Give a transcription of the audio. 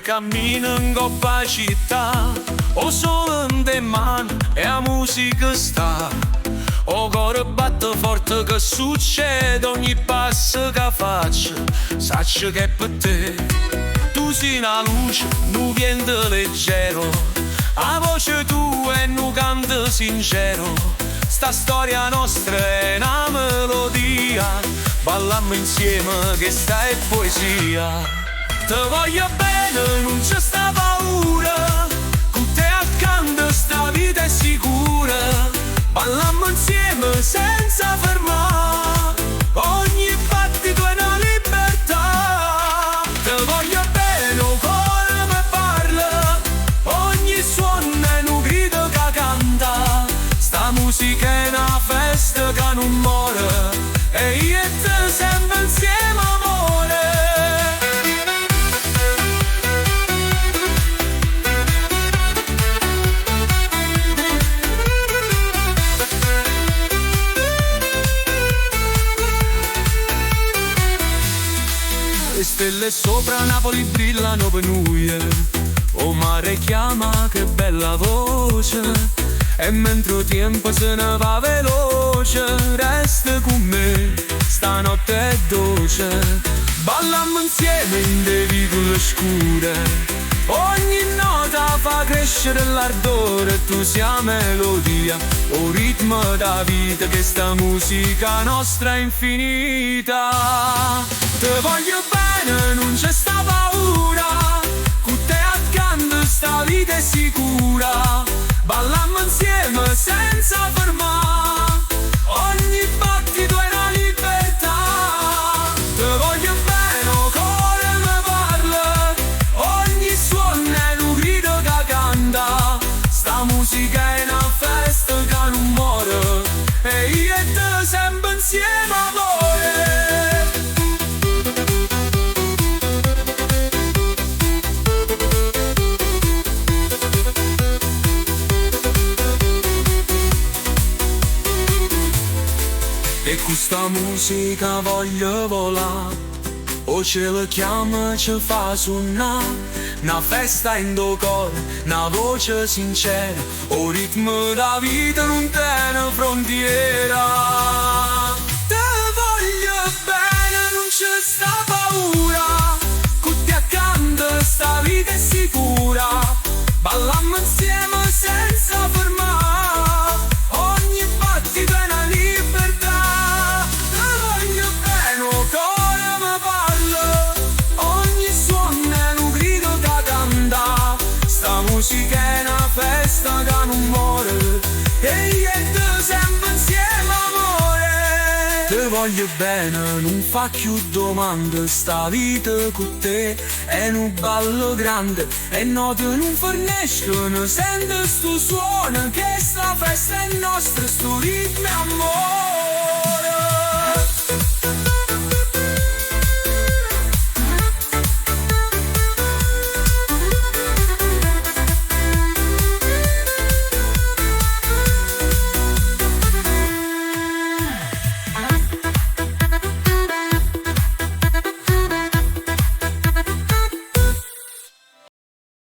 cammina in coppa città, o solo in te mani e la musica sta. O cuore batte forte che succede ogni passo che faccio, sacci che per te tu sei una luce, un vento leggero, la voce tua è un canto sincero. Sta storia nostra è una melodia, ballammo insieme che sta è poesia. Te voglio bene, non c'è sta paura, con te accanto sta vita è sicura. Ballammo insieme senza fermare, ogni battito è una libertà. Te voglio bene, o cuore mi parla, ogni suono è un grido che canta. Sta musica è una festa che non muore, e io e te sempre insieme amore. Le stelle sopra Napoli brillano per noi, o mare chiama, che bella voce. E mentre il tempo se ne va veloce, resta con me, stanotte è dolce. Ballammo insieme in dei vicoli scure, ogni nota fa crescere l'ardore. Tu sei la melodia, o ritmo da vita, che sta musica nostra è infinita. Te voglio bene, non c'è sta paura, con te accanto sta vita è sicura. Ballammo insieme senza fermare, ogni battito è una libertà. Te voglio bene, o cuore mi parla, ogni suono è un grido che canta. Sta musica è una festa che non muore, e io e te sempre insieme amore. E questa musica voglio volare, o cielo chiama ci fa suonare. Una festa in tuo cuore, una voce sincera, o ritmo da vita non tiene frontiera. Te voglio bene, non c'è sta paura, con te accanto sta vita è sicura. Ballammo insieme senza fermare, ogni battito è una libertà. Musica è una festa che non muore, e io e te sempre insieme amore. Te voglio bene, non fa più domande, sta vita con te è un ballo grande, e note non forniscono, sento sto suono, che sta festa è nostra, sto ritmo è amore.